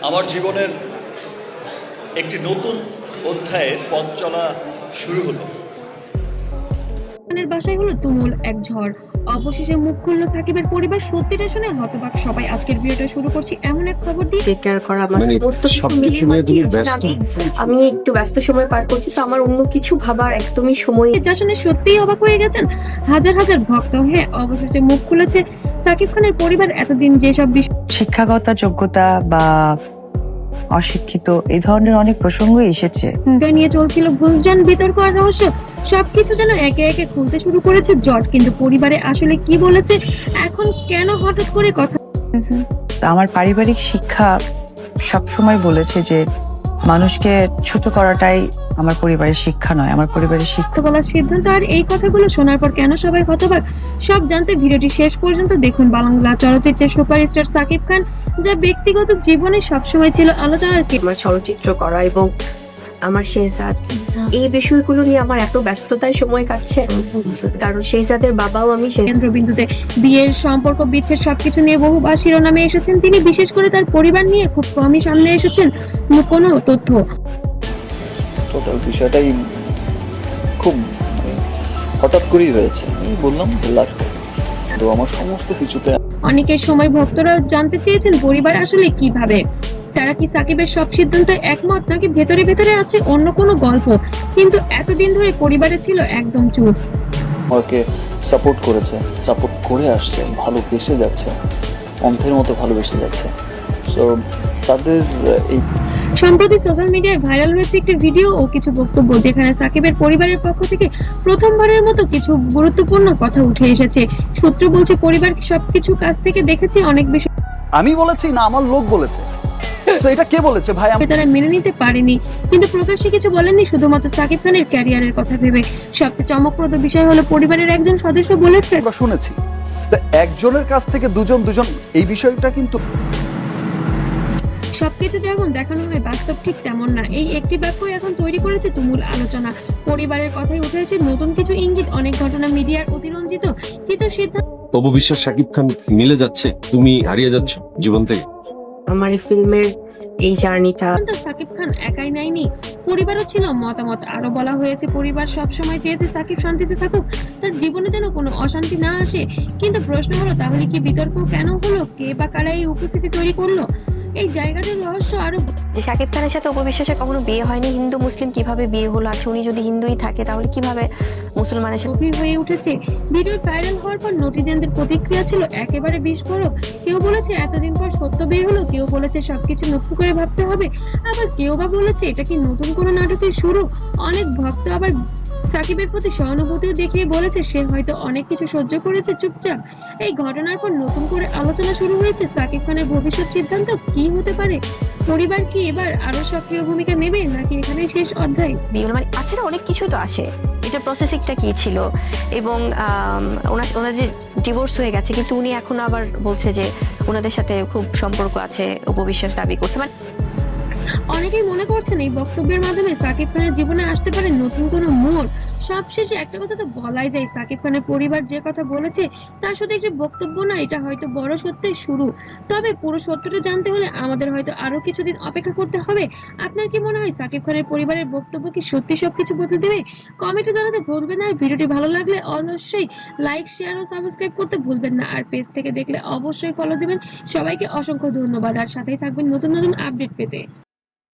আমার জীবনের একটি নতুন অধ্যায়ের পথ চলা শুরু হলো। বাসায় হলো তুমুল এক ঝড়। অবশেষে মুখ খুললো সাকিবের পরিবার। সত্যিটা শুনে হতবাক সবাই। আজকের ভিডিওটা শুরু করছি এমন এক খবর দিয়ে। টেক কেয়ার করা আমার সমস্ত কিছু মিলিয়ে আমি একটু ব্যস্ত সময় পার করছি, তো আমার অন্য কিছু ভাবার একদমই সময়। যা শুনে সত্যিই অবাক হয়ে গেছেন হাজার হাজার ভক্ত। হ্যাঁ, অবশেষে মুখ খুলেছে সাকিব খানের পরিবার। এতদিন যেসব বিষয় শিক্ষাগত যোগ্যতা বা অশিক্ষিত এই ধরনের অনেক প্রসঙ্গই এসেছে। নিয়ে চলছিল গুঞ্জন, বিতর্ক আর রহস্য, সবকিছু যেন একে একে খুলতে শুরু করেছে জট। কিন্তু পরিবারে আসলে কি বলেছে, এখন কেন হঠাৎ করে কথা। তা আমার পারিবারিক শিক্ষা সবসময় বলেছে যে মানুষকে ছোট করাটাই আমার পরিবারের শিক্ষা নয়, আমার পরিবারের শিক্ষা বলার সিদ্ধান্ত। আর এই কথাগুলো শোনার পর কেন সবাই হতবাক, সব জানতে ভিডিওটি শেষ পর্যন্ত দেখুন। বাংলা চলচ্চিত্রের সুপারস্টার সাকিব খান, যা ব্যক্তিগত জীবনে সবসময় ছিল আলোচনার আমার চলচ্চিত্র করা এবং আমার শেহজাদ, এই বিষয়গুলো নিয়ে আমার এত ব্যস্ততায় সময় কাটছে, কারণ শেহজাদের বাবাও আমি কেন্দ্রবিন্দুতে। বিয়ের সম্পর্ক, বিচ্ছেদ সবকিছু নিয়ে বহুবার শিরোনামে এসেছেন তিনি। বিশেষ করে তার পরিবার নিয়ে খুব কমই সামনে এসেছেন কোনো তথ্য। টোটাল বিষয়টাই খুব হঠাৎ করেই হয়েছে। আমি বললাম লাখ, তো আমার সমস্ত কিছুতে অনেকের সময় ভক্তরা জানতে চেয়েছেন পরিবার আসলে কি ভাবে। তারা কি সাকিবের সব সিদ্ধান্তে একমত, নাকি ভেতরে ভেতরে আছে অন্য কোনো গল্প। কিন্তু এতদিন ধরে পরিবারে ছিল একদম চুপ। আমাকে সাপোর্ট করেছে, সাপোর্ট করে আসছে, ভালোবেসে যাচ্ছে, অন্ধের মতো ভালোবেসে যাচ্ছে। সো তাদের এই সম্প্রতি সোশ্যাল মিডিয়ায় ভাইরাল হয়েছে একটি ভিডিও ও কিছু বক্তব্য, যেখানে সাকিবের পরিবারের পক্ষ থেকে প্রথমবারের মতো কিছু গুরুত্বপূর্ণ কথা উঠে এসেছে। সূত্র বলছে পরিবার সবকিছু কাছ থেকে দেখেছে, অনেক বিষয় আমি বলেছি না আমার লোক বলেছে। সো এটা কে বলেছে ভাই? তারা মেনে নিতে পারেনি, কিন্তু প্রকাশ্যে কিছু বলেননি, শুধুমাত্র সাকিব খানের ক্যারিয়ারের কথা ভেবে। সবচেয়ে চমকপ্রদ বিষয় হলো পরিবারের একজন সদস্য বলেছে, আমরা শুনেছি তো একজনের কাছ থেকে দুজন এই বিষয়টা কিন্তু সবকিছু যেমন দেখানো হয় বাস্তব ঠিক তেমন না। এই একটি বাক্যই এখন তৈরি করেছে তুমুল আলোচনা। পরিবারের কথাই উঠেছে নতুন কিছু ইঙ্গিত, অনেক ঘটনা মিডিয়ার অতিরঞ্জিত কিছু সিদ্ধান্ত। তবু বিশ্বাস শাকিব খান মিলে যাচ্ছে, তুমি হারিয়ে যাচ্ছ জীবন থেকে। আমার এই ফিল্মের এই জার্নিটা সাকিব খান একাই নেয়নি, পরিবারও ছিল মতামত। আরো বলা হয়েছে পরিবার সবসময় চেয়েছে সাকিব শান্তিতে থাকুক, তার জীবনে যেন কোনো অশান্তি না আসে। কিন্তু প্রশ্ন হলো, তাহলে কি বিতর্ক কেন হলো, কে বা কারা এই উপস্থিতি তৈরি করলো? এই জায়গাটির রহস্য আরো। যে শাকিব খানের সাথে অপু বিশ্বাসের কখনো বিয়ে হয়নি, হিন্দু মুসলিম কিভাবে বিয়ে হলো? আচ্ছা, উনি যদি হিন্দুই থাকে তাহলে কিভাবে মুসলমানের সাথে গভীর হয়ে উঠেছে। ভিডিও ভাইরাল হওয়ার পর নেটিজেনদের প্রতিক্রিয়া ছিল একেবারে বিস্ফোরক। কেউ বলেছে এতদিন পর সত্য বের হলো, কেউ বলেছে সবকিছু নতুন করে ভাবতে হবে, আবার কেউ বা বলেছে এটা কি নতুন কোনো নাটকের শুরু। অনেক ভক্ত আবার সাকিবের প্রতি সহানুভূতিও দেখিয়ে বলেছে সে হয়তো অনেক কিছু সহ্য করেছে চুপচাপ। এই ঘটনার পর নতুন করে আলোচনা শুরু হয়েছে সাকিব খানের ভবিষ্যৎ সিদ্ধান্ত কি হতে পারে। পরিবার কি এবার আরো সক্রিয় ভূমিকা নেবে, নাকি এখানে শেষ অধ্যায়? বিয়ে হলো? মানে আছে না, অনেক কিছু তো আসে। এটা প্রসেসিংটা কি ছিল, এবং ওনার যে ডিভোর্স হয়ে গেছে, কিন্তু উনি এখন আবার বলছে যে ওনাদের সাথে খুব সম্পর্ক আছে, উপবিশ্বাস দাবি করছে। মানে অনেকেই মনে করছেন এই বক্তব্যের মাধ্যমে সাকিব খানের জীবনে আসতে পারে নতুন কোনো মোড়। সবশেষে একটা কথা তো বলাই যায়, সাকিব খানের পরিবার যে কথা বলেছে তা শুধু একটি বক্তব্য না, এটা হয়তো বড় সত্যের শুরু। তবে পুরো সত্যটা জানতে হলে আমাদের হয়তো আরো কিছুদিন অপেক্ষা করতে হবে। আপনার কি মনে হয় সাকিব খানের পরিবারের বক্তব্য কি সত্যি সবকিছু বদলে দেবে? কমেন্টে জানাতে ভুলবেন না। আর ভিডিওটি ভালো লাগলে অবশ্যই লাইক, শেয়ার ও সাবস্ক্রাইব করতে ভুলবেন না। আর পেজ থেকে দেখলে অবশ্যই ফলো দিবেন। সবাইকে অসংখ্য ধন্যবাদ, আর সাথেই থাকবেন নতুন নতুন আপডেট পেতে।